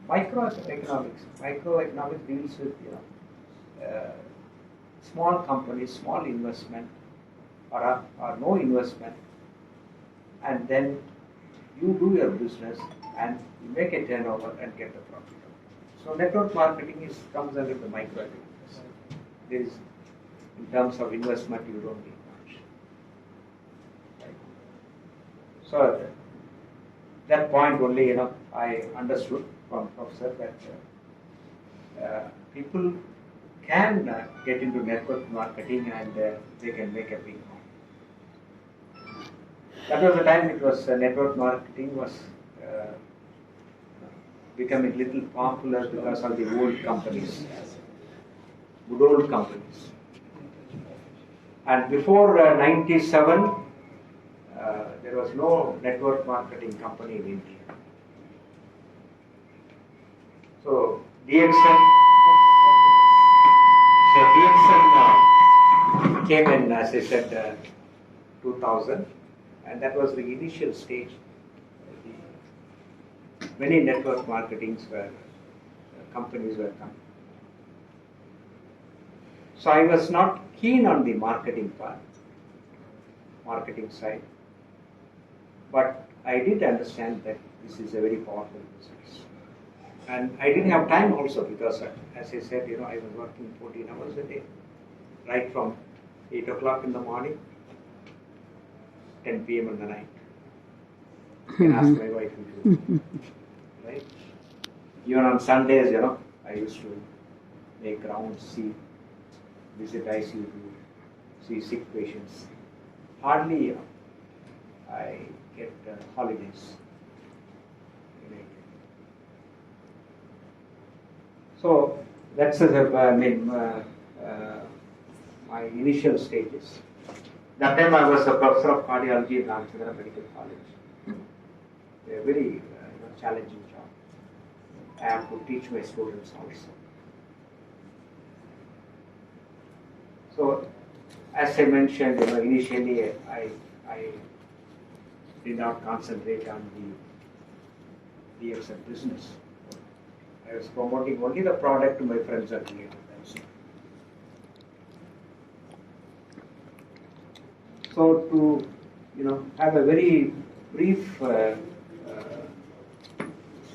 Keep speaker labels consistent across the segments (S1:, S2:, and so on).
S1: Microeconomics deals with small companies, small investment, or no investment, and then you do your business and you make a turnover and get the profit. So network marketing comes under the microeconomics. There is, in terms of investment, you don't need much. Right? So that point only, I understood from Professor that people can get into network marketing and they can make a big amount. That was the time it was network marketing was becoming little popular because of the old companies, good old companies. And before 97, there was no network marketing company in India. So DXN came in, as I said, 2000, and that was the initial stage. Many network marketings were companies were coming. So I was not keen on the marketing part, marketing side, but I did understand that this is a very powerful business. And I didn't have time also because, as I said, I was working 14 hours a day, right from 8 o'clock in the morning, 10 p.m. in the night. You can ask my wife if you right? Even on Sundays, I used to make rounds, visit ICU, see sick patients. Hardly, I get holidays. So that's my initial stages. That time I was a professor of cardiology at Ramchandra Medical College. A very challenging job. I have to teach my students also. So, as I mentioned, initially I did not concentrate on the DXN business. I was promoting only the product to my friends and relatives. So to have a very brief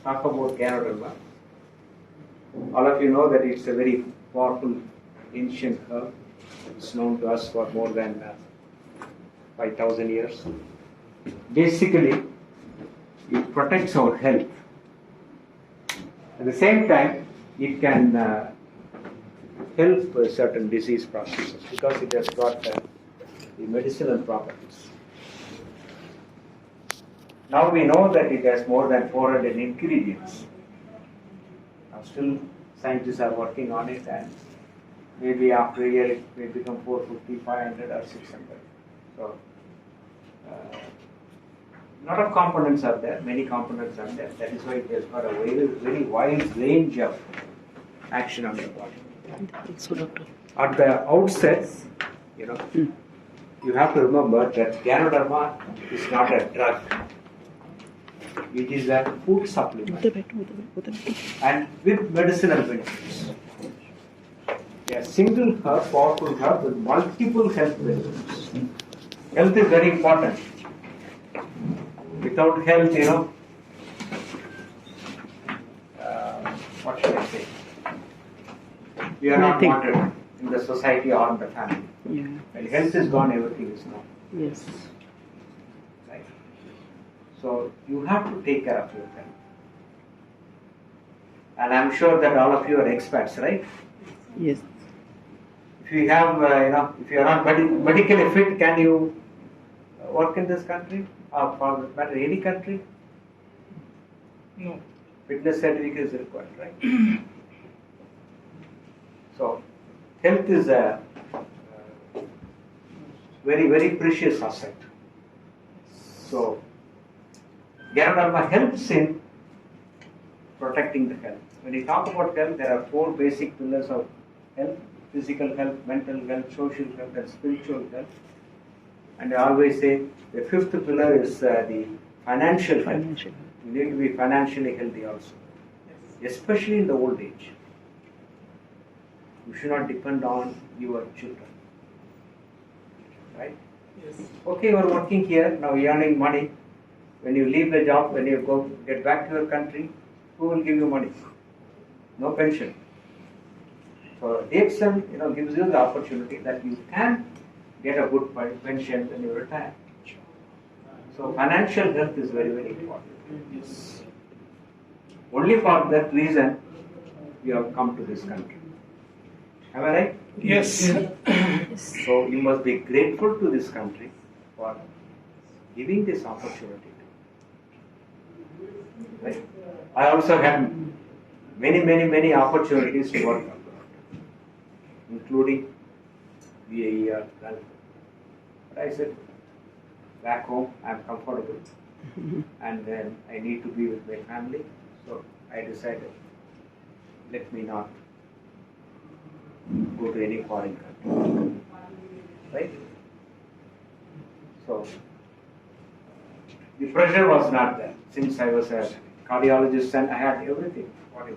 S1: talk about Ganoderma. All of you know that it's a very powerful ancient herb. It's known to us for more than 5,000 years. Basically, it protects our health. At the same time, it can help certain disease processes because it has got the medicinal properties. Now we know that it has more than 400 ingredients. Now still scientists are working on it, and maybe after a year it may become 450, 500 or 600. So lot of components are there, many components are there. That is why it has got a very, very wide range of action on the body. At the outset, you have to remember that Ganoderma is not a drug. It is a food supplement and with medicinal benefits. A single herb, powerful herb with multiple health benefits. Health is very important. Without health, what should I say? We are not wanted in the society or in the family. Yeah. When health is gone, everything is gone.
S2: Yes.
S1: Right. So you have to take care of your health. And I'm sure that all of you are experts, right?
S2: Yes.
S1: If you have, if you are not medically fit, can you work in this country or for that matter any country?
S2: No.
S1: Fitness certificate is required, right? So, health is a very, very precious asset. So, Ganoderma helps in protecting the health. When you talk about health, there are 4 basic pillars of health: physical health, mental health, social health, and spiritual health. And I always say the 5th pillar is the financial health. You need to be financially healthy also. especially in the old age. You should not depend on your children. Right?
S2: Yes.
S1: Okay, you are working here, now you are earning money. When you leave the job, when you go get back to your country, who will give you money? No pension. So DXN, gives you the opportunity that you can get a good pension when you retire. So financial health is very, very important.
S2: Yes.
S1: Only for that reason, we have come to this country. Am I right?
S2: Yes.
S1: So you must be grateful to this country for giving this opportunity. Right? I also had many opportunities to work abroad, including VAE or Gulf. But I said, back home I am comfortable and then I need to be with my family. So I decided, let me not go to any foreign country. Right? So the pressure was not there since I was a cardiologist and I had everything what I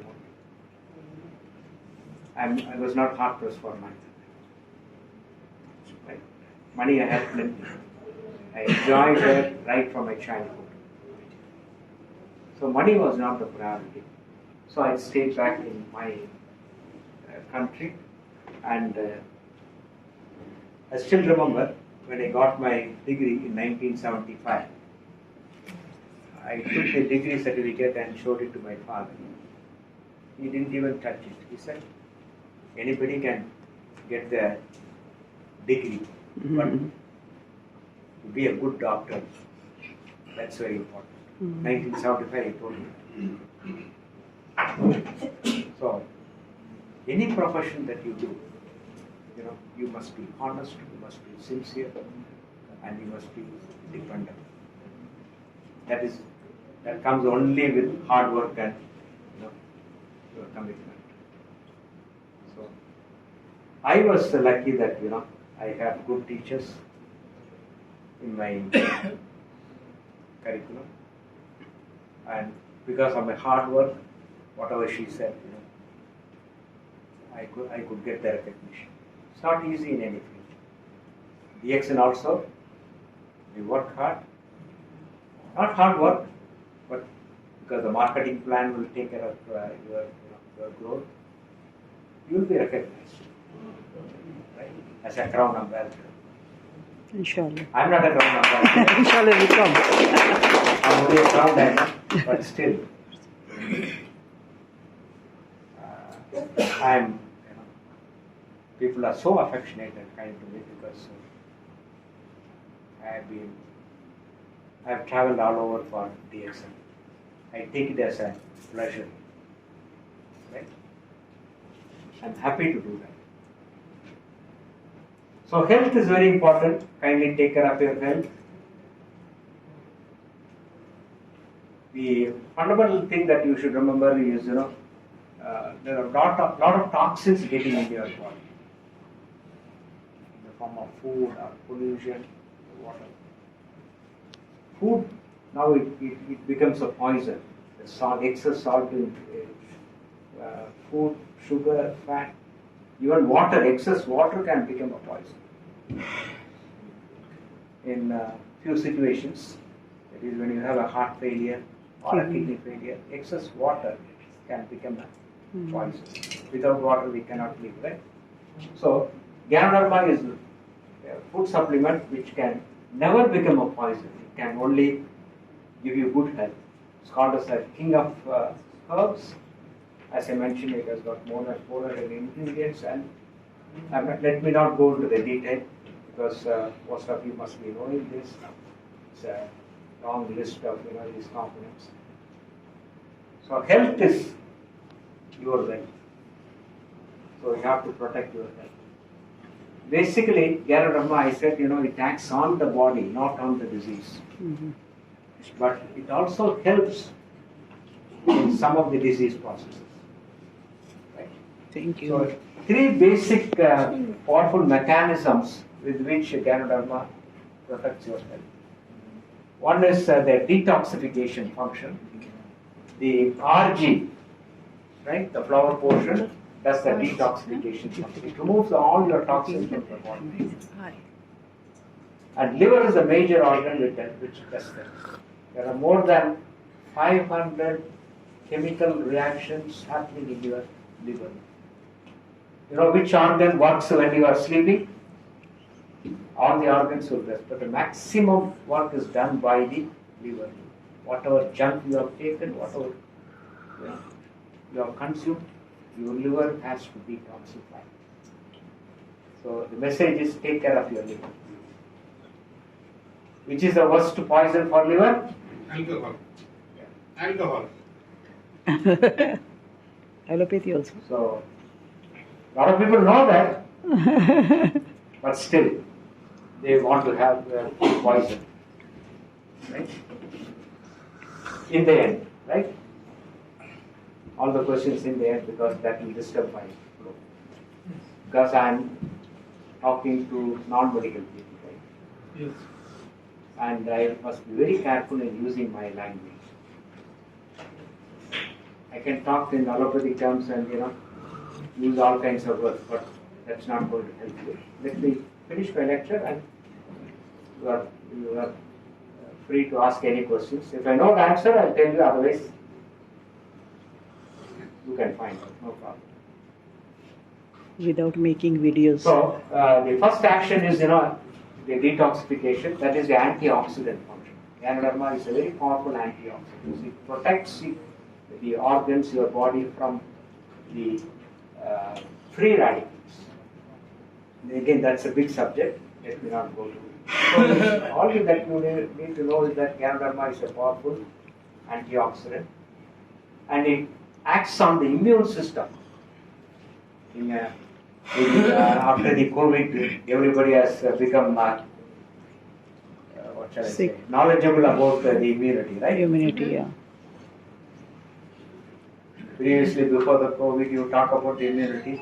S1: wanted. I was not hard pressed for money. Right? Money I had plenty. I enjoyed it right from my childhood. So money was not the priority. So I stayed back in my country, and I still remember when I got my degree in 1975. I took the degree certificate and showed it to my father. He didn't even touch it. He said, anybody can get the degree, but to be a good doctor, that's very important. 1975, he told me. So, any profession that you do, you must be honest, you must be sincere, and you must be dependable. That comes only with hard work and your commitment. So I was lucky that I have good teachers in my curriculum, and because of my hard work, whatever she said, I could get the recognition. It's not easy in any field. DXN also, we work hard. Not hard work, but because the marketing plan will take care of your growth, you will be recognized, right? As a crown ambassador.
S3: Inshallah.
S1: I'm not a crown ambassador.
S3: Inshallah, we come.
S1: I'm only a crown diamond, but still, people are so affectionate and kind to me because I have traveled all over for DXN. I take it as a pleasure. Right? I'm happy to do that. So health is very important. Kindly take care of your health. The fundamental thing that you should remember is, there are a lot of toxins getting into your body in the form of food or pollution, water. Food, now it becomes a poison. The salt, excess salt in food, sugar, fat, even water, excess water can become a poison. In few situations, that is when you have a heart failure or a kidney failure, excess water can become a poison. Without water we cannot live, right? So, Ganoderma is a food supplement which can never become a poison. It can only give you good health. It's called as a king of herbs. As I mentioned, it has got more than 400 ingredients, and let me not go into the detail because most of you must be knowing this. It's a long list of these components. So health is your wealth. So you have to protect your health. Basically, Ganoderma, I said, it acts on the body, not on the disease. But it also helps in some of the disease processes. Right?
S3: Thank you.
S1: So, three basic powerful mechanisms with which Ganoderma protects your health. One is the detoxification function. The RG, right? The flower portion does the detoxification function. It removes all your toxins from the body.
S3: Hi.
S1: And liver is a major organ which does that. There are more than 500 chemical reactions happening in your liver. You know which organ works when you are sleeping? All the organs will rest, but the maximum work is done by the liver. Whatever junk you have taken, whatever you have consumed, your liver has to detoxify. So the message is take care of your liver. Which is the worst poison for liver?
S4: Alcohol. Alcohol.
S3: Allopathy also.
S1: So a lot of people know that, but still they want to have poison, right? In the end, right? All the questions in the end, because that will disturb my flow. Because I am talking to non-medical people, right?
S4: Yes.
S1: And I must be very careful in using my language. I can talk in allopathic terms and use all kinds of words, but that's not going to help you. Let me finish my lecture, and you are free to ask any questions. If I know the answer, I'll tell you. Otherwise, you can find out. No problem.
S3: Without making videos.
S1: So the first action is the detoxification. That is the antioxidant function. Ganoderma is a very powerful antioxidant. It protects the organs, your body from the free radicals. And again, that's a big subject. Let me not go to it. So all that you need to know is that Ganoderma is a powerful antioxidant, and it acts on the immune system. After the COVID, everybody has become what shall I say, knowledgeable about the immunity, right?
S3: Immunity, yeah.
S1: Previously, before the COVID, you talk about the immunity.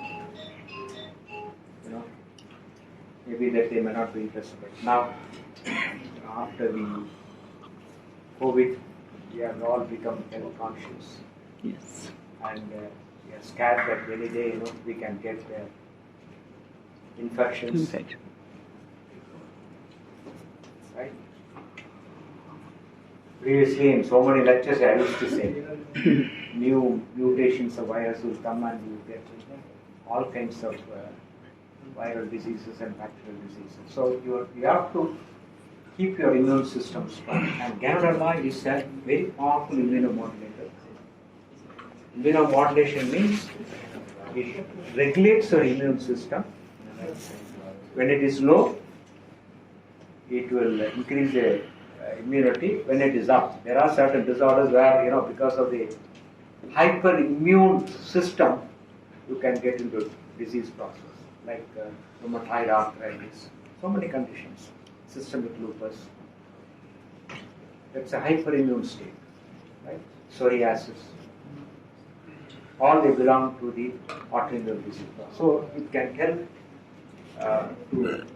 S1: Maybe that they may not be interested. But now, after the COVID, we have all become health conscious.
S3: Yes.
S1: And we are scared that any day, we can get infections. Right? Previously, in so many lectures, I used to say, new mutations of virus will come and you get all kinds of viral diseases and bacterial diseases. So you have to keep your immune system strong. And Ganoderma is a very powerful immunomodulator. Immunomodulation means it regulates your immune system. When it is low, it will increase the immunity. When it is up, there are certain disorders where because of the hyperimmune system, you can get into disease process, like rheumatoid arthritis, so many conditions, systemic lupus. That's a hyperimmune state, right? Psoriasis. All they belong to the autoimmune disease. So it can help to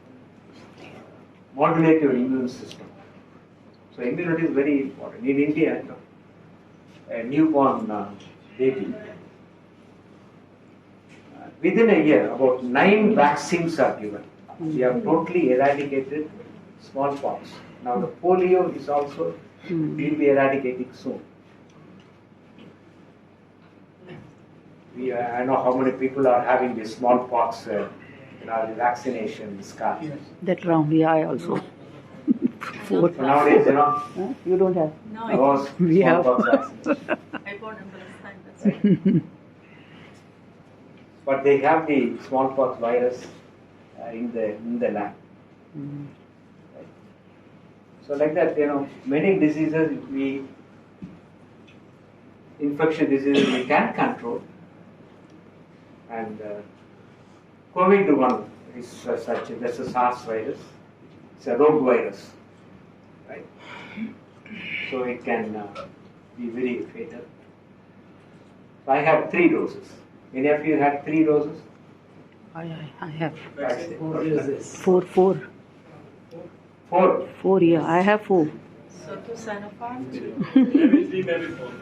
S1: modulate your immune system. So immunity is very important. In India, a newborn baby, within a year, about 9 vaccines are given. We have totally eradicated smallpox. Now the polio is also will be eradicating soon. I know how many people are having the smallpox, the vaccination scar.
S3: That round, yeah, I also. 4.
S1: So nowadays,
S3: You don't have.
S1: those
S3: We have.
S1: smallpox vaccination.
S2: I bought them the last time, that's right.
S1: But they have the smallpox virus in the lab. Right? So like that, many diseases infection diseases we can control. And COVID-1 is such, that's a SARS virus. It's a rogue virus, right? So it can be very fatal. So I have 3 doses. Any of you had 3 doses?
S3: I have.
S1: What is this?
S3: 4.
S1: 4.
S3: 4, yeah, I have 4.
S2: So 2 Sinopharm, 2.
S4: Maybe 3, maybe 4.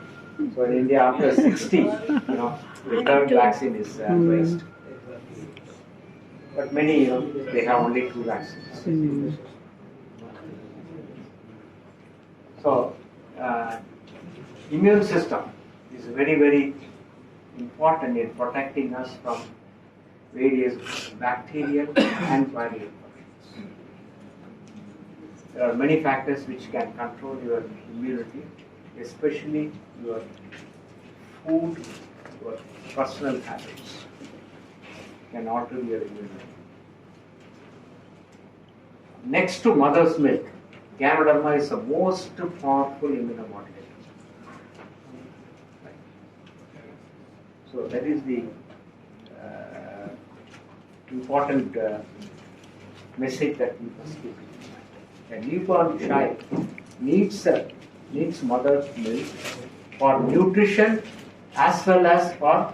S1: So in India, after 60, the third vaccine is raised. But many, they have only 2 vaccines. So, immune system is very, very important in protecting us from various bacterial and viral infections. There are many factors which can control your immunity, especially your food, your personal habits can alter your immunity. Next to mother's milk, Ganoderma is the most powerful immunomodulator. So that is the important message that we must keep in mind. A newborn child needs mother's milk for nutrition as well as for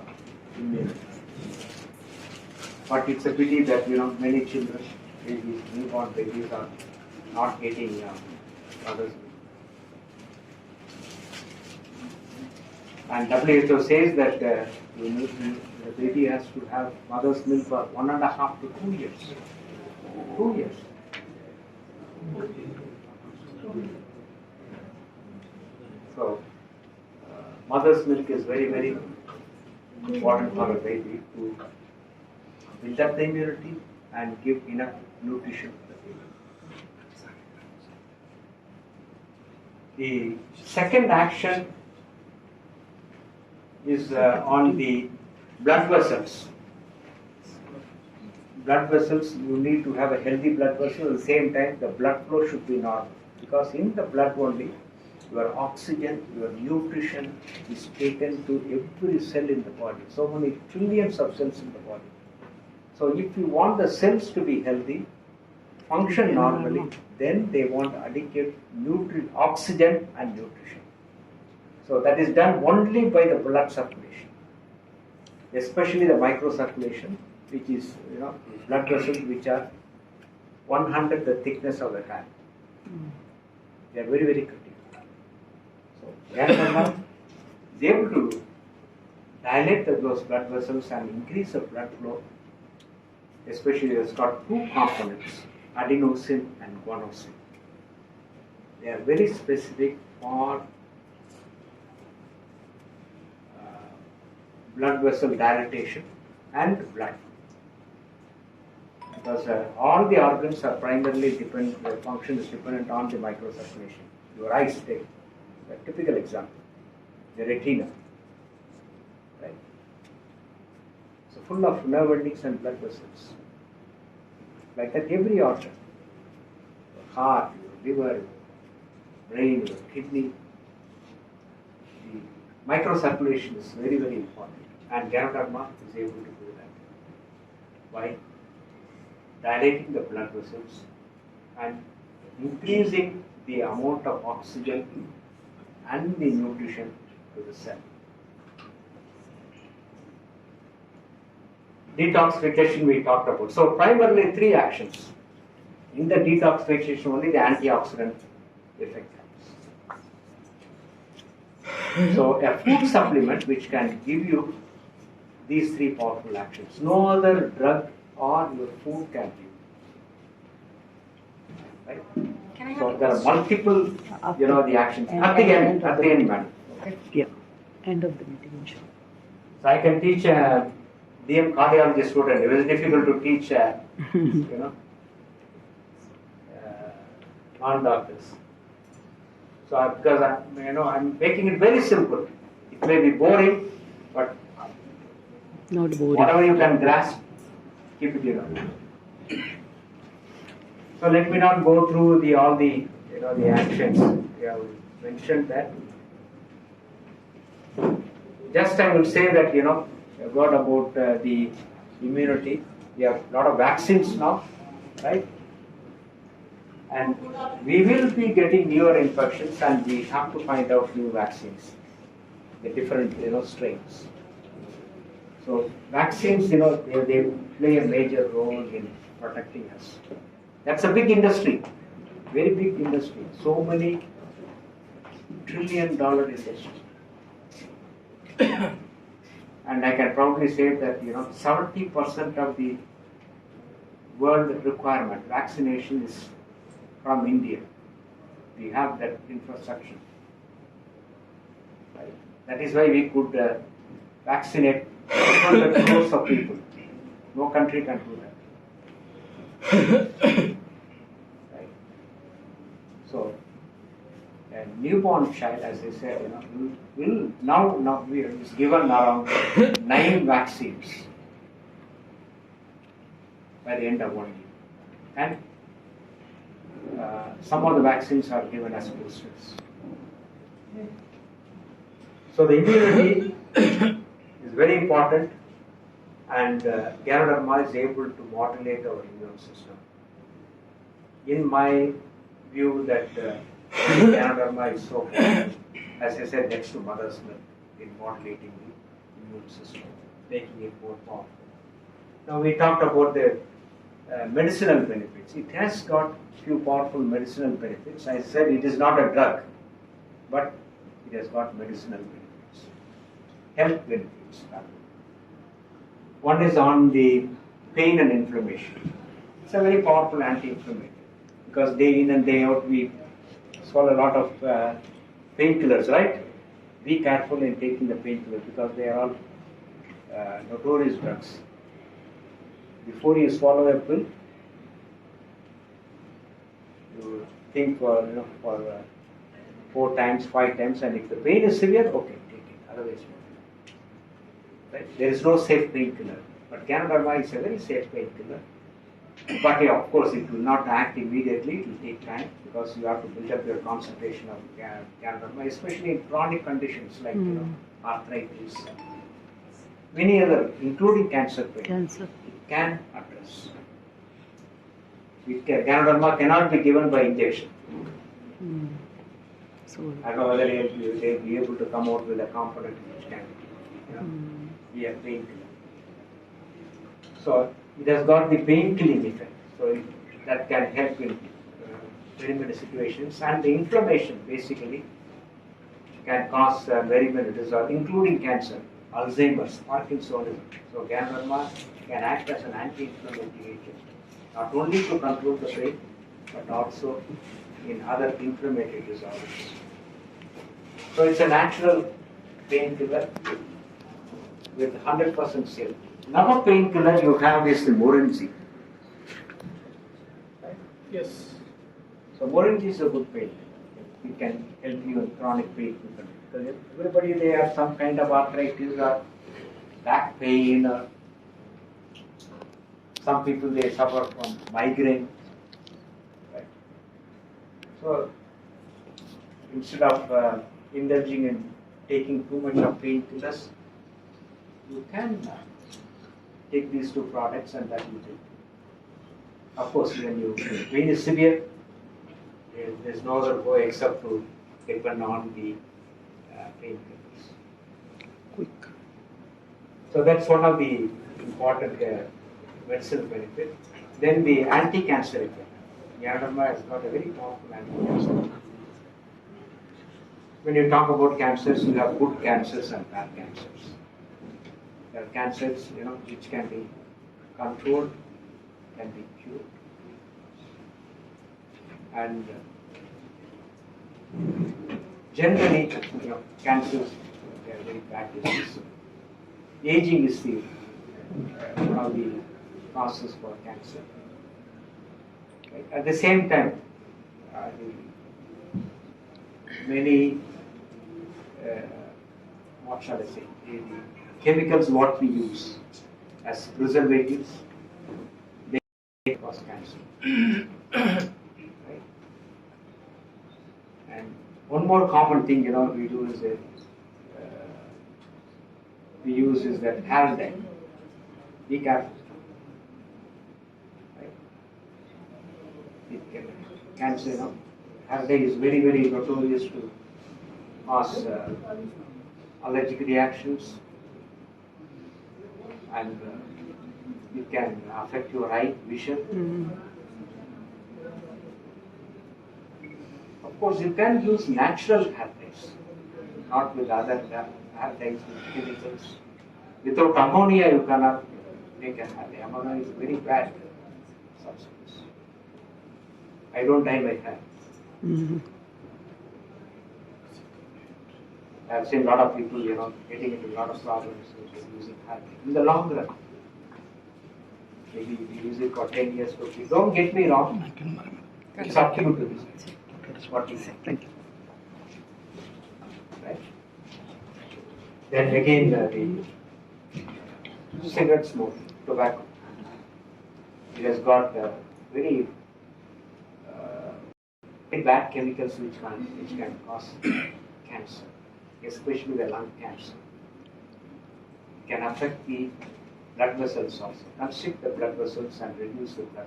S1: immunity. But it's a pity that many children, babies, newborn babies, are not getting mother's milk. And WHO says that the baby has to have mother's milk for 1.5 to 2 years. 2 years. So, mother's milk is very, very important for a baby to build up the immunity and give enough nutrition to the baby. The second action is on the blood vessels. Blood vessels, you need to have a healthy blood vessel. At the same time, the blood flow should be normal, because in the blood only your oxygen, your nutrition is taken to every cell in the body. So many trillions of cells in the body. So if you want the cells to be healthy, function normally, then they want adequate oxygen and nutrition. So that is done only by the blood circulation, especially the microcirculation, which is blood vessels which are 100 the thickness of the hand. They are very, very critical. So Ganoderma is able to dilate those blood vessels and increase the blood flow. Especially it's got 2 components, adenosine and guanosine. They are very specific for blood vessel dilatation and blood flow. Because all the organs are primarily dependent, their function is dependent on the microcirculation. Your eyes, take a typical example, the retina, right? So full of nerve endings and blood vessels. Like that, every organ, your heart, your liver, your brain, your kidney, the microcirculation is very, very important. And Ganoderma is able to do that by dilating the blood vessels and increasing the amount of oxygen and the nutrition to the cell. Detoxification we talked about. So primarily 3 actions. In the detoxification only the antioxidant effect happens. So a food supplement which can give you these 3 powerful actions. No other drug or your food can give. Right?
S2: Can I
S1: So
S2: have
S1: there are multiple, the actions at the end, madam. Okay?
S3: Yeah. End of the meeting, inshallah.
S1: So I can teach DM cardiology student. It was difficult to teach, non-doctors. So because I'm making it very simple. It may be boring, but
S3: Not boring.
S1: whatever you can grasp, keep it So let me not go through all the actions. We have mentioned that. Just I will say that I've got about the immunity. We have a lot of vaccines now, right? And we will be getting newer infections, and we have to find out new vaccines, the different strains. So vaccines, they play a major role in protecting us. That's a big industry, very big industry. So many $1 trillion industry. And I can proudly say that 70% of the world requirement vaccination is from India. We have that infrastructure. Right? That is why we could vaccinate 100 crores of people. No country can do that. Right? So, a newborn child, as I said, will now we are given around 9 vaccines by the end of 1 year, and some of the vaccines are given as boosters. So the immunity is very important, and Ganoderma is able to modulate our immune system. In my view, that Ganoderma is so important, as I said, next to mother's milk in modulating the immune system, making it more powerful. Now we talked about the medicinal benefits. It has got few powerful medicinal benefits. I said it is not a drug, but it has got medicinal benefits, health benefits. One is on the pain and inflammation. It's a very powerful anti-inflammatory because day in and day out we swallow a lot of painkillers, right? Be careful in taking the painkillers because they are all notorious drugs. Before you swallow a pill, you think for 4 times, 5 times, and if the pain is severe, okay, take it. Otherwise, no. Right? There is no safe painkiller, but Ganoderma is a very safe painkiller. But yeah, of course, it will not act immediately. It will take time because you have to build up your concentration of Ganoderma, especially in chronic conditions like arthritis, many other, including cancer pain. It can address. Ganoderma cannot be given by injection.
S3: So,
S1: I don't know whether they will be able to come out with a component which can be a painkiller. So it has got the pain-killing effect. So that can help in very many situations. And the inflammation basically can cause very many disorders, including cancer, Alzheimer's, Parkinsonism. So Ganoderma can act as an anti-inflammatory agent, not only to control the pain, but also in other inflammatory disorders. So it's a natural painkiller with 100% safety. Another painkiller you have is the Morinji. Right?
S4: Yes.
S1: So Morinji is a good pain. It can help you in chronic pain. Because everybody they have some kind of arthritis or back pain, or some people they suffer from migraine. Right? So instead of indulging in taking too much of painkillers, you can take these 2 products and that will help. Of course, when your pain is severe, there's no other way except to depend on the painkillers.
S3: quick.
S1: So that's one of the important medicinal benefit. Then the anti-cancer effect. Ganoderma has got a very powerful anti-cancer. When you talk about cancers, you have good cancers and bad cancers. There are cancers, which can be controlled, can be cured, and generally, cancers they are very bad diseases. Aging is the one of the causes for cancer. Right? At the same time, many what shall I say? The chemicals what we use as preservatives, they cause cancer. Right? And one more common thing, we do is we use is that hair dye. Be careful. Right? It can cancer, hair dye is very, very notorious to cause allergic reactions, and it can affect your eye vision. Of course, you can use natural hair dyes. not with other halides with chemicals. Without ammonia, you cannot make a halide. Ammonia is very bad substance. I don't dye my hair.
S3: Mm-hmm.
S1: I've seen a lot of people, getting into a lot of problems using halide. In the long run, maybe you use it for 10 years, 15. Don't get me wrong. It's up to you to decide. That's what you say.
S3: Thank you.
S1: Right? Then again, the cigarette smoke, tobacco. It has got very bad chemicals which can cause cancer, especially the lung cancer. It can affect the blood vessels also, constrict the blood vessels and reduce the blood.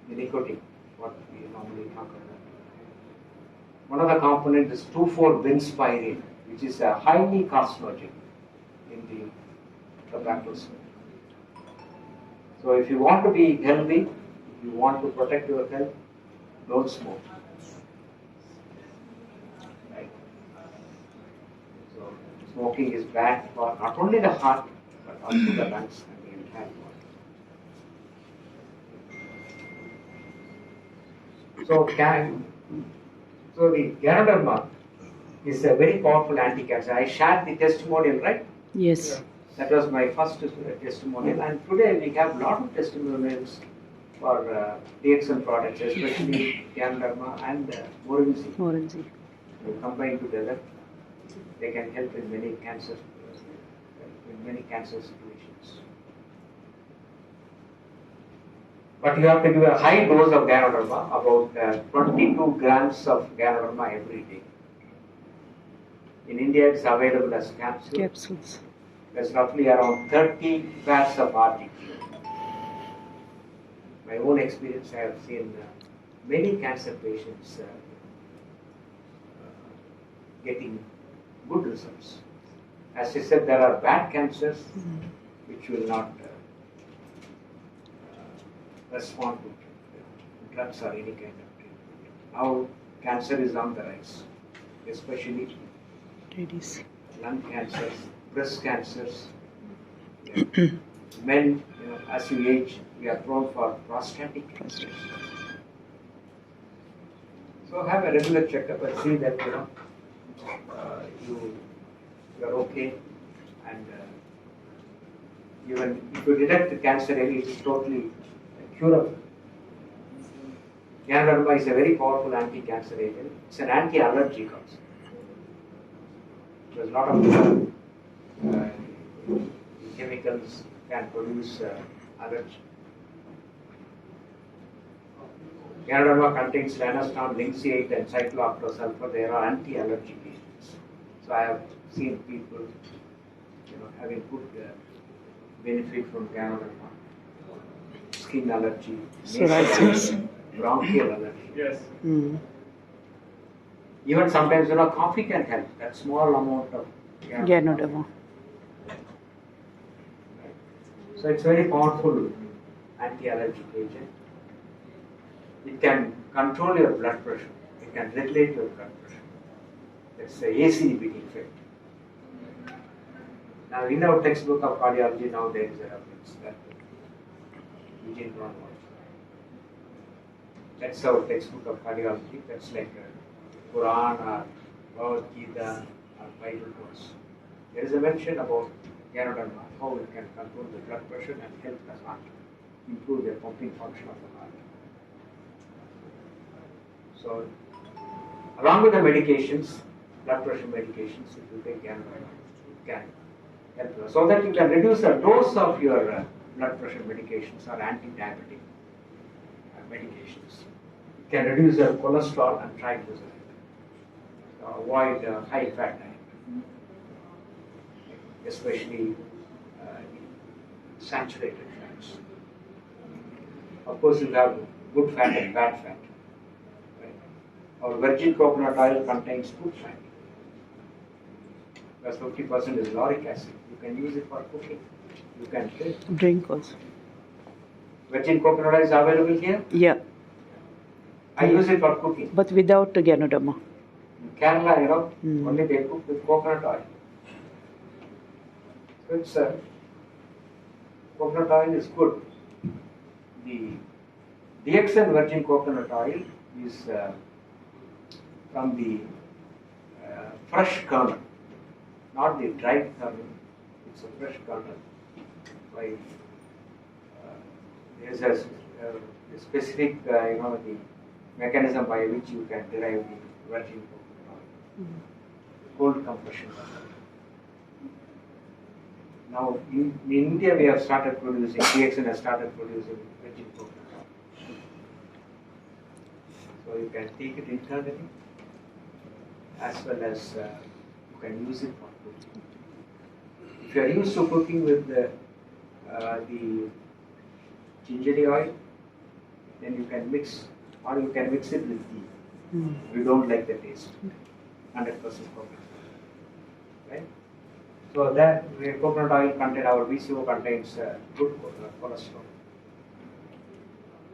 S1: The nicotine, what we normally talk about. One of the components is 2,4-benzpyrene, which is a highly carcinogenic in the tobacco smoke. So if you want to be healthy, if you want to protect your health, don't smoke. Right? So smoking is bad for not only the heart, but also the lungs and the entire body. So the Ganoderma is a very powerful anti-cancer. I shared the testimonial, right?
S3: Yes.
S1: That was my first testimonial, and today we have a lot of testimonials for DXN products, especially Ganoderma and Morinzi.
S3: Morinzi.
S1: Combined together, they can help in many cancer situations. But you have to give a high dose of Ganoderma, about 22 grams of Ganoderma every day. In India, it's available as capsules.
S3: Capsules.
S1: There's roughly around 30 pairs of RTQ. My own experience, I have seen many cancer patients getting good results. As I said, there are bad cancers which will not respond to drugs or any kind of treatment. Now, cancer is on the rise, especially
S3: Ladies.
S1: lung cancers, breast cancers. Men, as you age, we are prone for prostatic cancer. So have a regular checkup and see that you are okay, and even if you detect the cancer early, it is totally curable. Ganoderma is a very powerful anti-cancer agent. It's an anti-allergic also. There's a lot of chemicals can produce allergy. Ganoderma contains lanostan, linseed, and cyclooctasulfur. They are anti-allergic agents. So I have seen people, having good benefit from Ganoderma. Skin allergy,
S3: Psoriasis.
S1: bronchial allergy.
S4: Yes.
S3: Mm.
S1: Even sometimes, coffee can help. That small amount of
S3: Ganoderma.
S1: So it's very powerful anti-allergic agent. It can control your blood pressure. It can regulate your blood pressure. It's a AC beating effect. Now in our textbook of cardiology, now there is a reference that Eugene Ron was. That's our textbook of cardiology. That's like a Quran or Bhagavad Gita or Bible verse. There is a mention about Ganoderma, how it can control the blood pressure and help the heart improve the pumping function of the heart. So, along with the medications, blood pressure medications, if you take Ganoderma, it can help you. So that you can reduce the dose of your blood pressure medications or anti-diabetic medications. It can reduce your cholesterol and triglyceride. Avoid high fat diet, especially saturated fats. Of course, you have good fat and bad fat. Right? Our virgin coconut oil contains good fat. Plus 50% is lauric acid. You can use it for cooking. You can
S3: Drink also.
S1: Virgin coconut oil is available here.
S3: Yeah.
S1: I use it for cooking.
S3: But without the Ganoderma.
S1: Kerala, only they cook with coconut oil. So it's coconut oil is good. The DXN virgin coconut oil is from the fresh kernel, not the dried kernel. It's a fresh kernel. By there's a specific, the mechanism by which you can derive the virgin coconut oil. Cold compression. Now in India we have started producing, DXN has started producing virgin coconut oil. So you can take it internally as well as you can use it for cooking. If you are used to cooking with the gingery oil, then you can mix, or you can mix it with tea. We don't like the taste. 100% coconut oil. Right? So that the coconut oil contains, our VCO contains good cholesterol.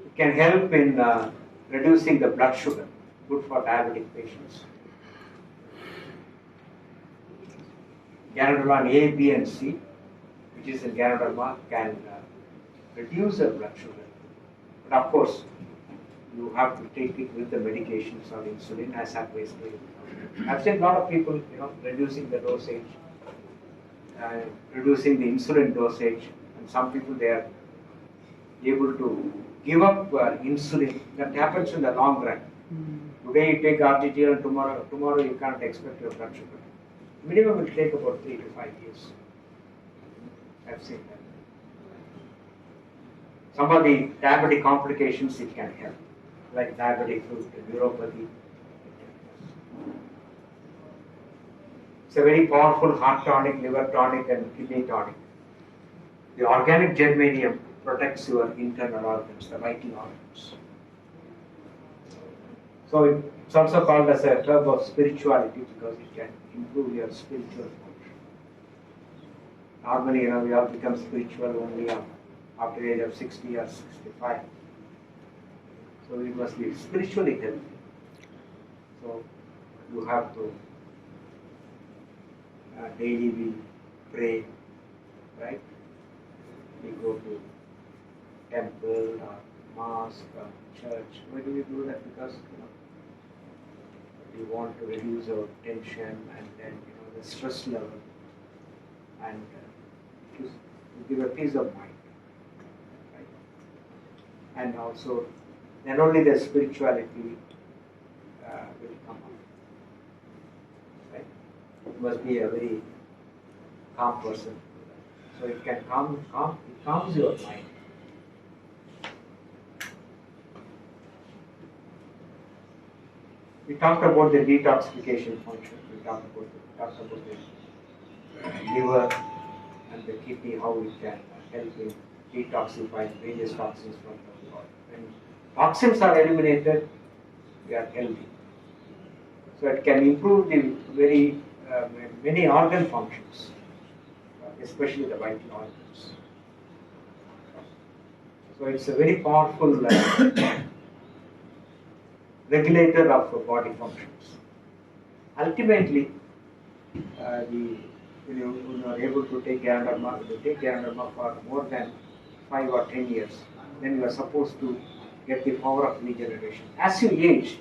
S1: It can help in reducing the blood sugar, good for diabetic patients. Ganoderma A, B, and C, which is in Ganoderma, can reduce the blood sugar. But of course, you have to take it with the medications or insulin as advised. I've seen a lot of people, reducing the dosage, reducing the insulin dosage, and some people they are able to give up insulin. That happens in the long run. Today you take RGG and tomorrow you can't expect your blood sugar. Minimum will take about 3 to 5 years. I've seen that. Some of the diabetic complications it can help, like diabetic foot, neuropathy. It's a very powerful heart tonic, liver tonic, and kidney tonic. The organic germanium protects your internal organs, the vital organs. So it's also called as a herb of spirituality because it can improve your spiritual function. Normally, we all become spiritual only after the age of 60 or 65. So we must be spiritually healthy. So you have to daily we pray, right? We go to temple or mosque or church. Why do we do that? Because we want to reduce our tension and then the stress level and to give a peace of mind. Right? And also, not only the spirituality will come up. Right? You must be a very calm person. So it can it calms your mind. We talked about the detoxification function. We talked about the liver and the kidney, how it can help in detoxifying various toxins from the body. When toxins are eliminated, we are healthy. So it can improve the very many organ functions, especially the vital organs. So it's a very powerful regulator of body functions. Ultimately, when you are able to take Ganoderma for more than 5 or 10 years, then you are supposed to get the power of regeneration. As you age,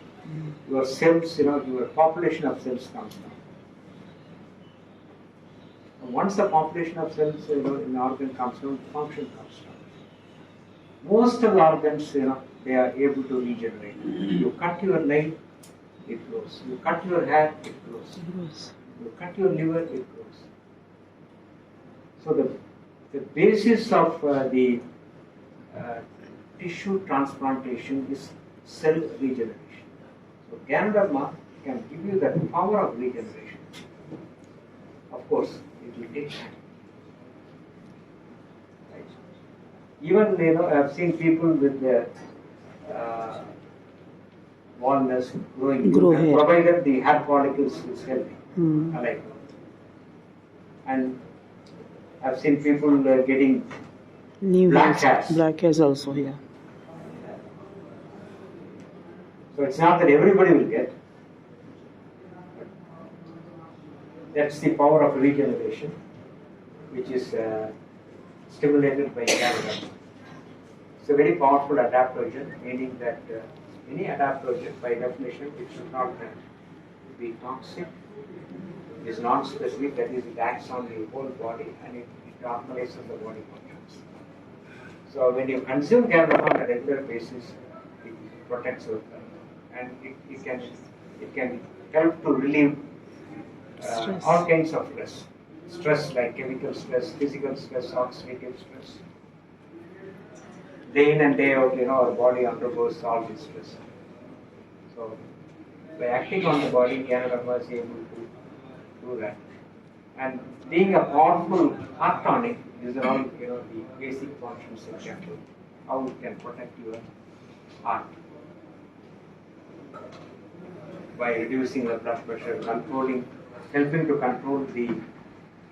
S1: your cells, your population of cells comes down. And once the population of cells in the organ comes down, function comes down. Most of the organs, they are able to regenerate. You cut your nail, it grows. You cut your hair, it grows. You cut your liver, it grows. So the basis of the tissue transplantation is cell regeneration. So Ganoderma can give you that power of regeneration. Of course, it will take time. Right? Even I have seen people with their walnuts growing, provided the hair follicles is healthy. Like, and I've seen people getting black hairs.
S3: Black hairs also, yeah.
S1: So it's not that everybody will get. That's the power of regeneration, which is stimulated by cannabis. It's a very powerful adaptogen, meaning that any adaptogen, by definition, it should not be toxic. It is non-specific, that is, it acts on the whole body and it normalizes the body functions. So when you consume cannabis on a regular basis, it protects your health, and it can help to relieve all kinds of stress. Stress like chemical stress, physical stress, oxidative stress. Day in and day out, our body undergoes all this stress. So by acting on the body, cannabis is able to do that. And being a powerful heart tonic, these are all the basic functions of cannabis. How it can protect your heart by reducing the blood pressure, helping to control the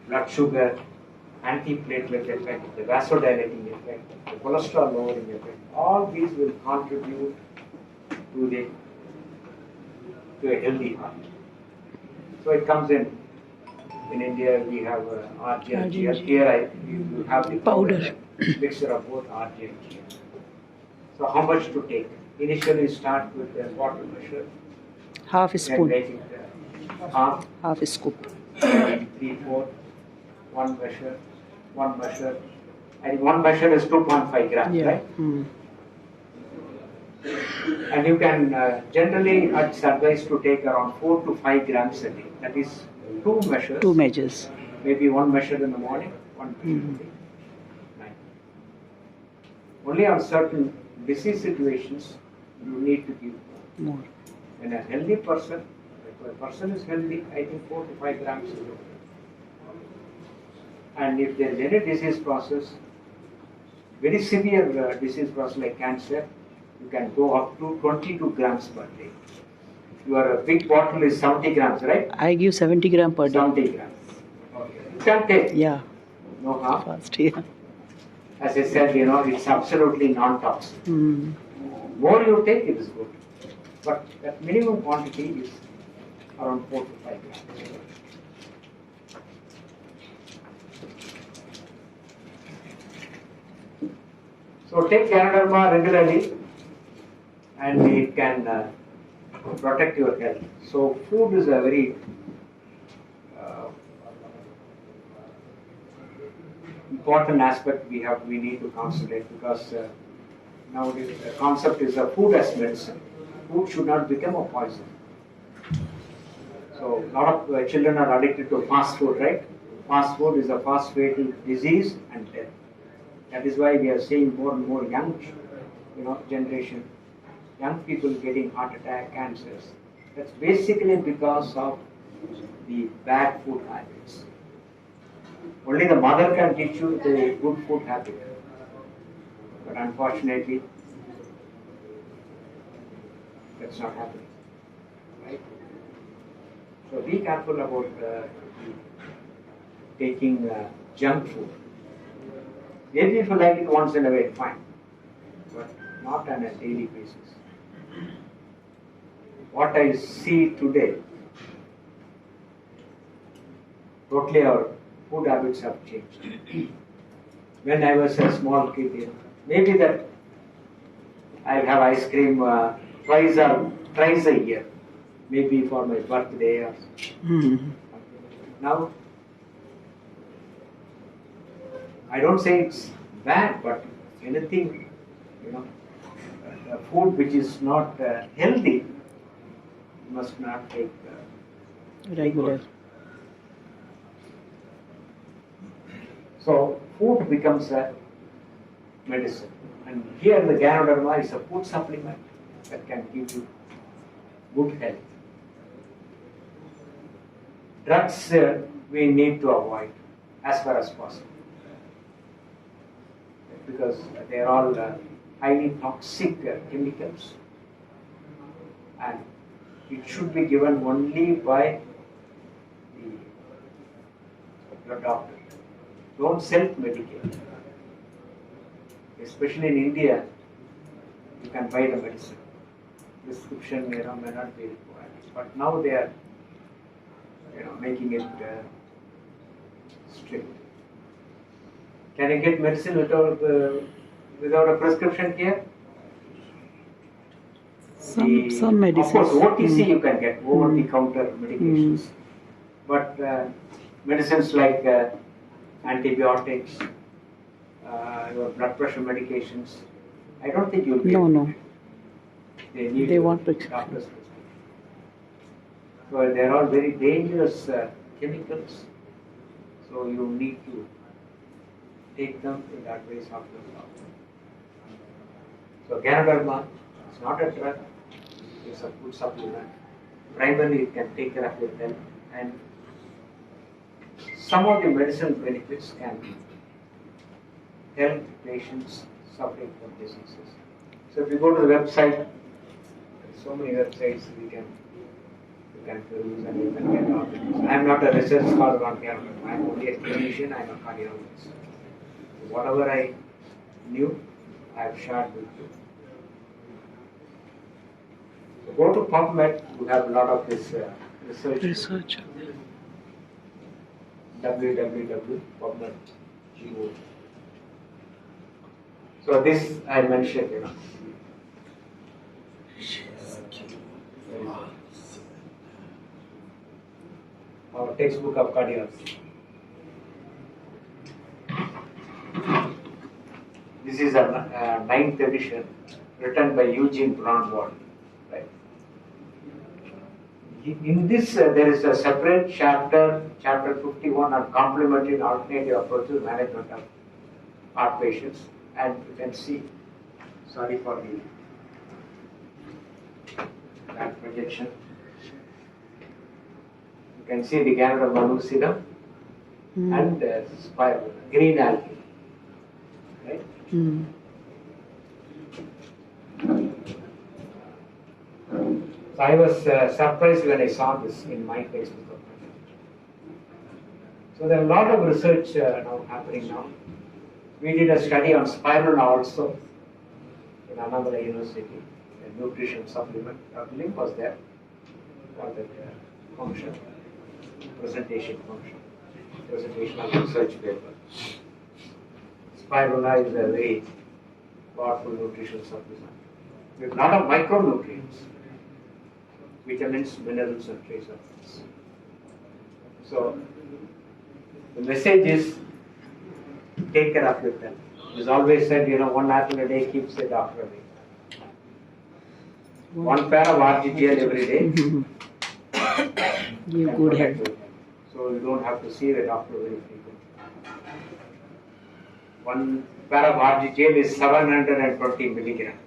S1: blood sugar, antiplatelet effect, the vasodilating effect, the cholesterol lowering effect. All these will contribute to a healthy heart. So it comes in India we have RG and GL. Here you have the powder, mixture of both RG and GL. So how much to take? Initially start with a bottle measure.
S3: Half a spoon.
S1: Then make it half
S3: a scoop.
S1: 3/4. One measure. I think one measure is 2.5 grams, right?
S3: Mm.
S1: And you can generally it's advised to take around 4 to 5 grams a day. That is two measures.
S3: Two measures.
S1: Maybe one measure in the morning, one measure in the night. Only on certain disease situations you need to give
S3: More.
S1: When a healthy person, if a person is healthy, I think 4 to 5 grams is okay. And if there is any disease process, very severe disease process like cancer, you can go up to 22 grams per day. Your big bottle is 70 grams, right?
S3: I give 70 grams per day.
S1: 70 grams. Okay. You can take.
S3: Yeah.
S1: No harm.
S3: Fast, yeah.
S1: As I said, it's absolutely non-toxic.
S3: Mm.
S1: More you take, it is good. But that minimum quantity is around 4 to 5 grams. So take Ganoderma regularly and it can protect your health. So food is a very important aspect we need to concentrate, because nowadays the concept is food as medicine. Food should not become a poison. So a lot of children are addicted to fast food, right? Fast food is a fast way to disease and death. That is why we are seeing more and more young, generation, young people getting heart attack, cancers. That's basically because of the bad food habits. Only the mother can teach you the good food habit. But unfortunately, that's not happening. Right? So be careful about taking junk food. Maybe if you like it once in a while, fine, but not on a daily basis. What I see today, totally our food habits have changed. When I was a small kid, maybe that I'll have ice cream twice a year, maybe for my birthday or something. Now, I don't say it's bad, but anything, food which is not healthy, you must not take
S3: Regular.
S1: So food becomes a medicine, and here the Ganoderma is a food supplement that can give you good health. Drugs we need to avoid as far as possible, because they are all highly toxic chemicals, and it should be given only by your doctor. Don't self-medicate. Especially in India, you can buy the medicine. Prescription may not be required. But now they are making it strict. Can you get medicine without a prescription here?
S3: Some medicines.
S1: Of course, OTC you can get, over-the-counter medications. But medicines like antibiotics, your blood pressure medications, I don't think you'll get.
S3: No.
S1: They
S3: want
S1: doctor's prescription. So they're all very dangerous chemicals. So you need to take them with the advice of the doctor. So Ganoderma is not a drug, it's a good supplement. Primarily it can take care of your health, and some of the medicinal benefits can help patients suffering from diseases. So if you go to the website, there's so many websites you can peruse and you can get all the things. I am not a research scholar on Ganoderma, I am only a clinician, I am a cardiologist. So whatever I knew, I have shared with you. So go to PubMed, you have a lot of this research. www.pubmed.gov. So this I mentioned, our textbook of cardiology. This is a 9th edition, written by Eugene Braunwald. Right. In this, there is a separate chapter 51 on complementary and alternative approaches to management of heart patients. And you can see, sorry for that projection. You can see the Ganoderma lucidum and spiral, green algae. Right? So I was surprised when I saw this in my textbook. So there are a lot of research now happening now. We did a study on spirulina also in Annamalai University, a nutrition supplement. Our link was there for that function, presentation of the research paper. Spirulina is a very powerful nutrition supplement with a lot of micronutrients, vitamins, minerals, and trace elements. So the message is, take care of your health. It's always said, one apple a day keeps the doctor away. One pair of RGGL every day.
S3: Give good health.
S1: So you don't have to see the doctor very frequently. One pair of RGGL is 720 milligram.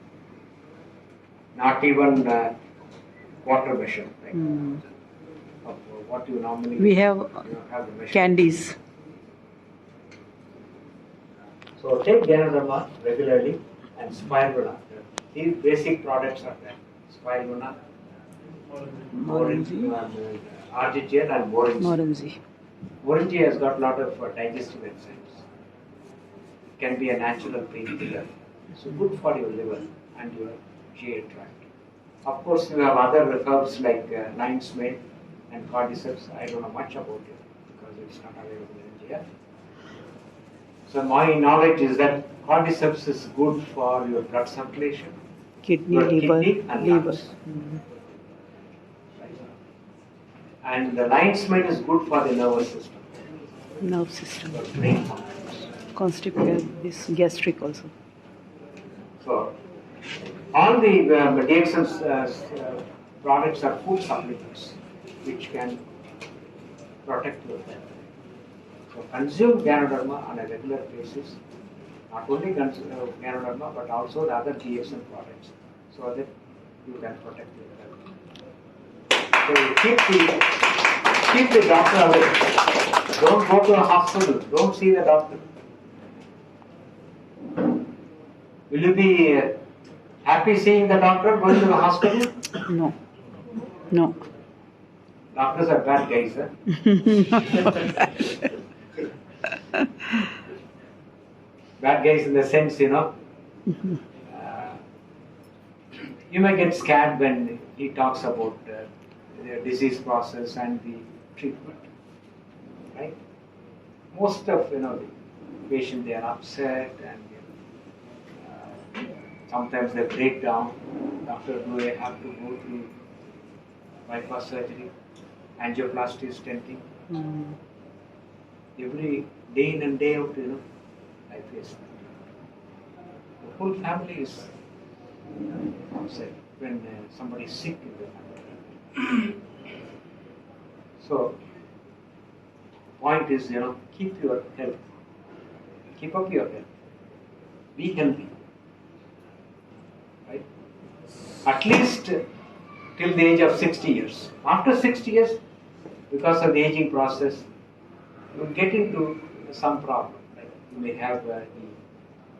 S1: Not even quarter measure, right? Of what you normally
S3: We have
S1: the measure.
S3: candies.
S1: So take Ganoderma regularly and spirulina. These basic products are there. Spirulina, RGGL and Morinji. Morinji has got a lot of digestive enzymes. It can be a natural painkiller. So good for your liver and your GI tract. Of course, you have other herbs like lion's mane and cordyceps. I don't know much about it because it's not available in India. So my knowledge is that cordyceps is good for your blood circulation, your kidney and lungs. And the lion's mane is good for the nervous system.
S3: Nerve system.
S1: Your brain functions.
S3: Constipated, this gastric also.
S1: So all the DXN products are food supplements which can protect your health. So consume Ganoderma on a regular basis. Not only Ganoderma but also the other DXN products, so that you can protect your health. So you keep the doctor away. Don't go to a hospital. Don't see the doctor. Will you be happy seeing the doctor going to the hospital?
S3: No.
S1: Doctors are bad guys, Bad guys in the sense, you may get scared when he talks about the disease process and the treatment, right? Most of the patient, they are upset and sometimes they break down. Doctor, do I have to go through bypass surgery, angioplasty, stenting? Every day in and day out, I face that. The whole family is upset when somebody is sick in the family. So, point is, keep your health. Keep up your health. Be healthy. Right? At least till the age of 60 years. After 60 years, because of the aging process, you will get into some problem. Like you may have the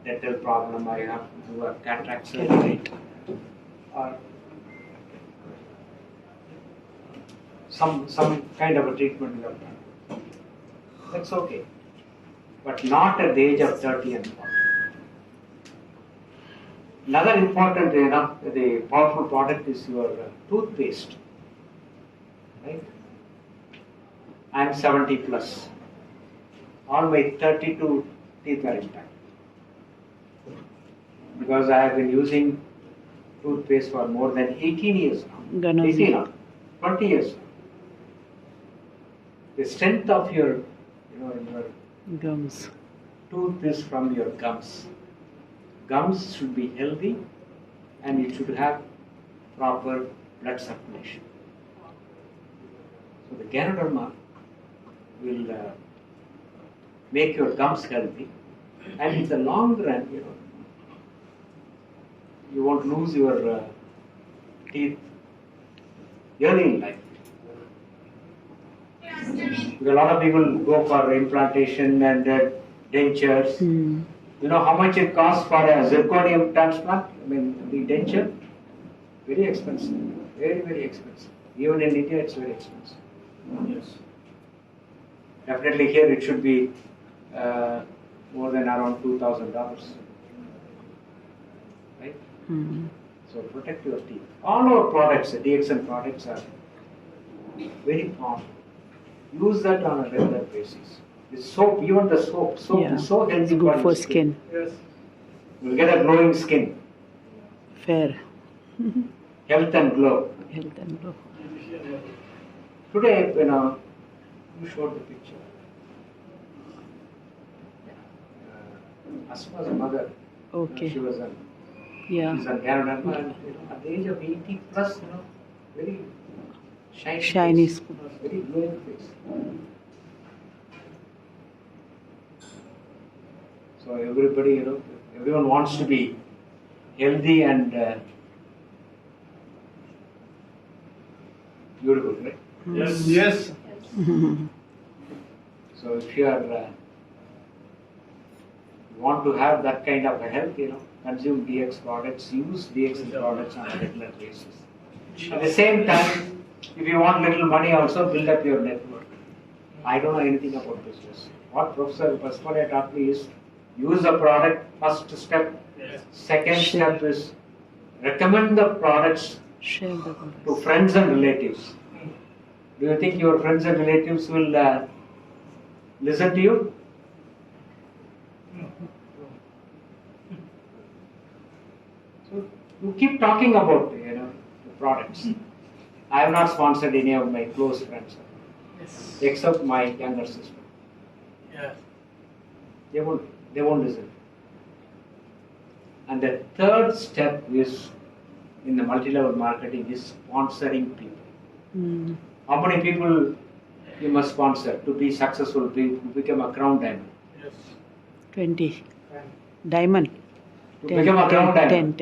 S1: dental problem, or you have to do a cataract surgery, or some kind of a treatment you have done. That's okay. But not at the age of 30 and 40. Another important, the powerful product is your toothpaste. Right? I am 70 plus. All my 32 teeth are intact. Because I have been using toothpaste for more than 18 years now. 18 now. 20 years now. The strength of your, your
S3: Gums.
S1: tooth is from your gums. Gums should be healthy and it should have proper blood circulation. So the Ganoderma will make your gums healthy, and in the long run, you won't lose your teeth early in life. Because a lot of people go for implantation and dentures. You know how much it costs for a zirconium transplant? I mean, the denture? Very expensive. Very, very expensive. Even in India, it's very expensive.
S4: Yes.
S1: Definitely here it should be more than around $2,000. Right? So protect your teeth. All our products, the DXN products, are very powerful. Use that on a regular basis. The soap, even the soap is so healthy.
S3: It's good for skin.
S4: Yes.
S1: You'll get a glowing skin.
S3: Fair.
S1: Health and glow.
S3: Health and glow.
S1: Today, you showed the picture. Asma's mother.
S3: Okay.
S1: She was
S3: Yeah.
S1: she's a Ganoderma, and at the age of 80 plus, very
S3: Shiny
S1: face, very glowing face. So everybody, everyone wants to be healthy and beautiful, right?
S4: Yes. Yes.
S1: So if you are want to have that kind of a health, consume DX products, use DX products on a regular basis. At the same time, if you want little money, also build up your network. I don't know anything about business. What Professor Pasmane taught me is use the product, first step.
S4: Yes.
S1: Second step is recommend the products
S3: Share the products.
S1: to friends and relatives. Do you think your friends and relatives will listen to you? So you keep talking about the products. I have not sponsored any of my close friends,
S4: Yes.
S1: except my younger sister.
S4: Yes.
S1: They won't listen. And the third step is in the multi-level marketing is sponsoring people. How many people you must sponsor to be successful, to become a crown diamond?
S4: Yes.
S3: 20. Diamond.
S1: To become a crown diamond.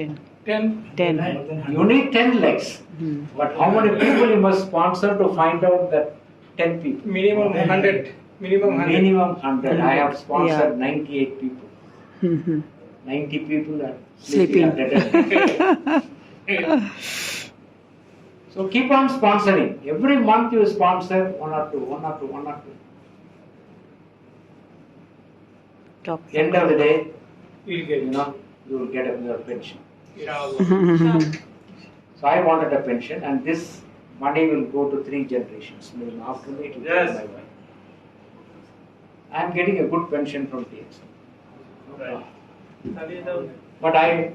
S3: 10.
S4: 10.
S1: You need 10 legs. But how many people you must sponsor to find out that 10 people?
S4: Minimum 100. Minimum 100.
S1: Minimum 100. I have sponsored
S3: Yeah.
S1: 98 people. 90 people are
S3: Sleeping.
S1: at the desk. So keep on sponsoring. Every month you sponsor one or two.
S3: Top.
S1: End of the day,
S4: You'll get it.
S1: you will get your pension.
S4: Inshallah.
S1: So I wanted a pension, and this money will go to 3 generations. Then after me, it will go to my wife. I am getting a good pension from DXN. But I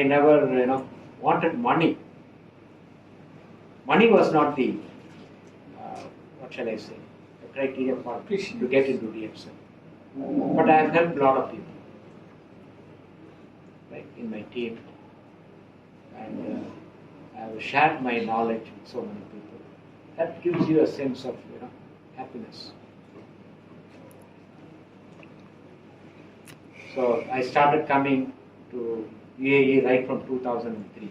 S1: never, wanted money. Money was not the, what shall I say, the criteria for to get into DXN. But I have helped a lot of people, like in my team, and I have shared my knowledge with so many people. That gives you a sense of, happiness. So I started coming to UAE right from 2003.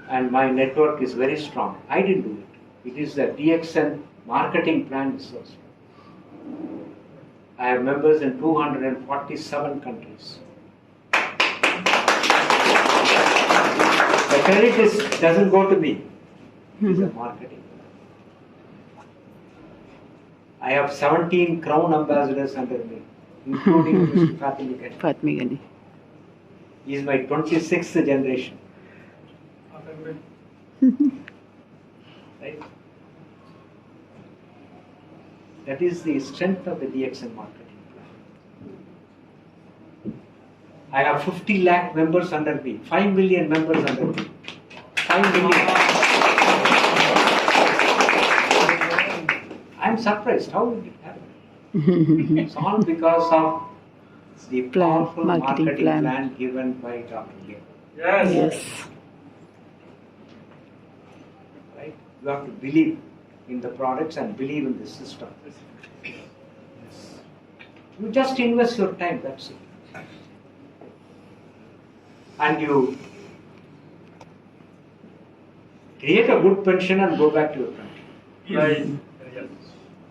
S1: And my network is very strong. I didn't do it. It is the DXN marketing plan is so strong. I have members in 247 countries. The credit doesn't go to me. It is a marketing. I have 17 crown ambassadors under me, including Mr.
S3: Fatmi Gani.
S1: He is my 26th generation. Right? That is the strength of the DXN marketing plan. I have 50 lakh members under me, 5 million members under me. 5 million. I'm surprised. How did it happen? It's all because of the powerful marketing plan given by Dr. Lee.
S3: Yes.
S1: Right? You have to believe in the products and believe in the system. You just invest your time, that's it. And you create a good pension and go back to your country.
S4: Right.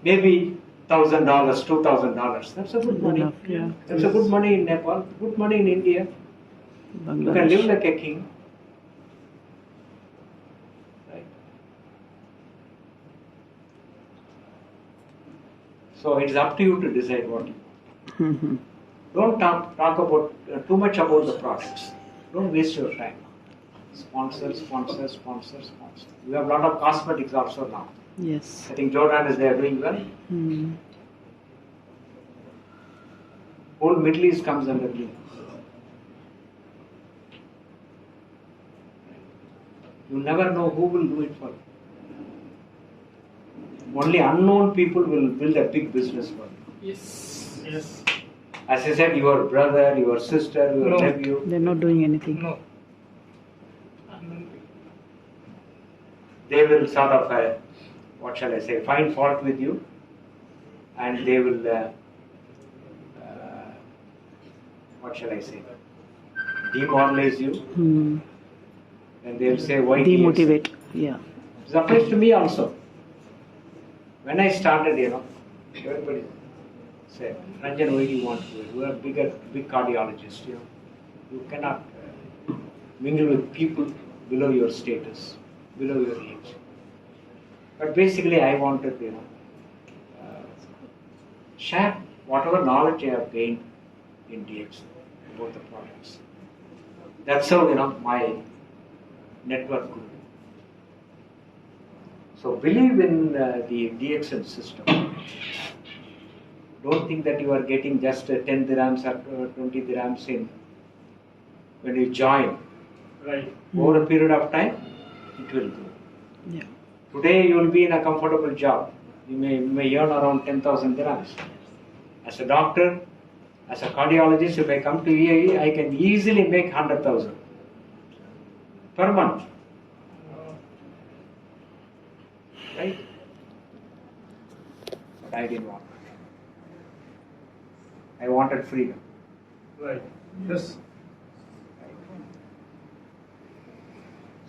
S1: Maybe $1,000, $2,000. That's a good money.
S3: Enough, yeah.
S1: That's a good money in Nepal, good money in India. You can live
S3: Bangladesh.
S1: like a king. Right? So it's up to you to decide what you want. Don't talk about too much about the products. Don't waste your time. Sponsor. We have a lot of cosmetics also now.
S3: Yes.
S1: I think Jordan is there doing well. Whole Middle East comes under me. You never know who will do it for you. Only unknown people will build a big business for you.
S4: Yes. Yes.
S1: As I said, your brother, your sister, your nephew.
S3: They're not doing anything.
S4: No.
S1: They will sort of, what shall I say, find fault with you, and they will, what shall I say, demoralize you, and they will say, why
S3: Demotivate. Yeah.
S1: It applies to me also. When I started, everybody said, Ranjan, why do you want to do it? You are big cardiologist, You cannot mingle with people below your status, below your age. But basically, I wanted, share whatever knowledge I have gained in DXN about the products. That's how, my network grew. So believe in the DXN system. Don't think that you are getting just 10 dirhams or 20 dirhams in when you join.
S4: Right.
S1: Over a period of time, it will grow.
S3: Yeah.
S1: Today you will be in a comfortable job. You may earn around 10,000 dirhams. As a doctor, as a cardiologist, if I come to UAE, I can easily make 100,000 per month. Right? But I didn't want that. I wanted freedom.
S4: Right. Yes.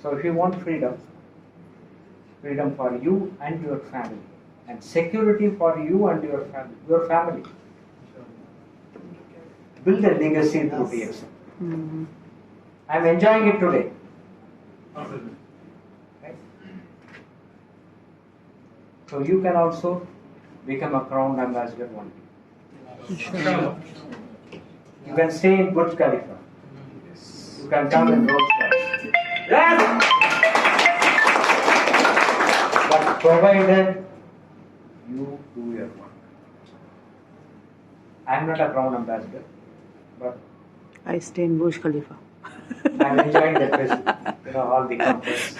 S1: So if you want freedom for you and your family, and security for you and your family, build a legacy through DXN. I am enjoying it today. Right? So you can also become a crown ambassador one day.
S4: Sure.
S1: You can stay in Burj Khalifa. You can come in Rolls Royce. Yes! But provided you do your work. I am not a crown ambassador, but
S3: I stay in Burj Khalifa.
S1: I am enjoying the place, all the comforts.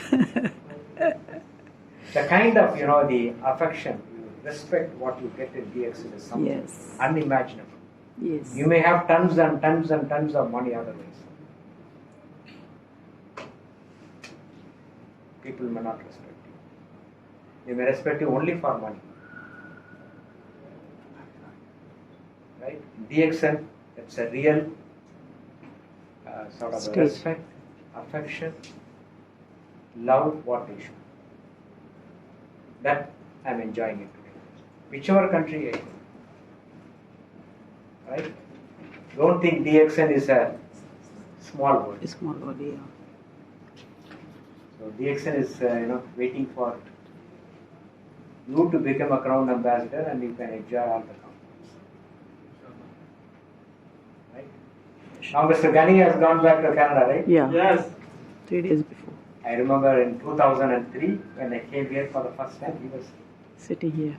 S1: The kind of, the affection, you respect what you get in DXN is something
S3: Yes.
S1: unimaginable.
S3: Yes.
S1: You may have tons and tons and tons of money otherwise. People may not respect you. They may respect you only for money. Right? DXN, it's a real sort of a
S3: Stage.
S1: respect, affection, love what they show. That I'm enjoying it today. Whichever country I go. Right? Don't think DXN is a small word.
S3: It's small body. Yeah.
S1: So DXN is waiting for you to become a crown ambassador and you can enjoy all the compliments. Right? Now Mr. Ghani has gone back to Canada, right?
S3: Yeah.
S4: Yes.
S3: 3 days before.
S1: I remember in 2003 when I came here for the first time, he was
S3: Sitting here.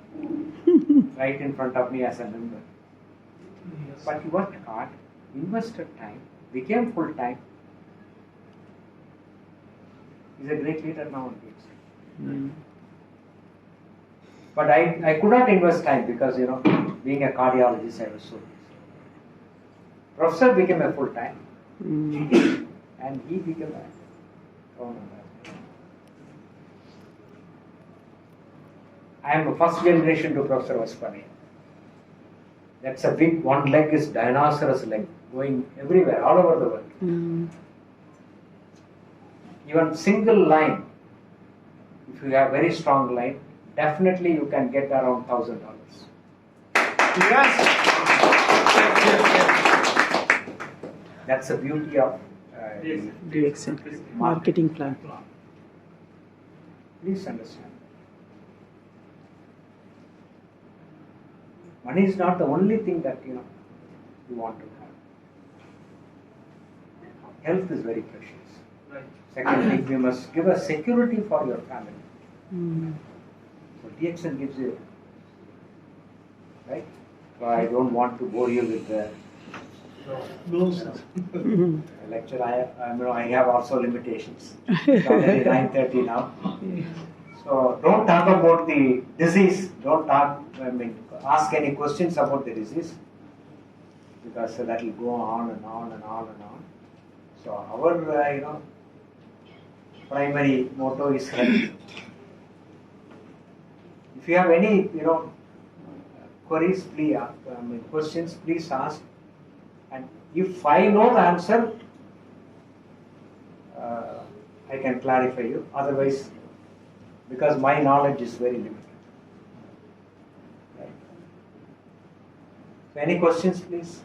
S1: right in front of me as a member. But he worked hard, invested time, became full time. He's a great leader now in DXN.
S3: Mm.
S1: But I could not invest time because, being a cardiologist, I was so busy. Professor became a full time
S3: Mm.
S1: and he became a crown ambassador. I am a first generation to Professor Vaspani. That's a big, one leg is dinosaurus leg, going everywhere, all over the world.
S3: Mm.
S1: Even single line, if you have very strong line, definitely you can get around $1,000.
S4: Yes.
S1: That's the beauty of
S3: DXN. Marketing plan.
S1: Please understand. Money is not the only thing that you want to have. Health is very precious.
S4: Right.
S1: Secondly, we must give a security for your family.
S3: Mm.
S1: So DXN gives you, right? So I don't want to bore you with the
S4: No, sir.
S3: Mm.
S1: lecture. I have also limitations. It's already 9:30 now. So don't talk about the disease. Don't ask any questions about the disease because that will go on and on and on and on. So our primary motto is health. If you have any queries, please questions, please ask. And if I know the answer, I can clarify you. Otherwise, because my knowledge is very limited. Right. So any questions, please?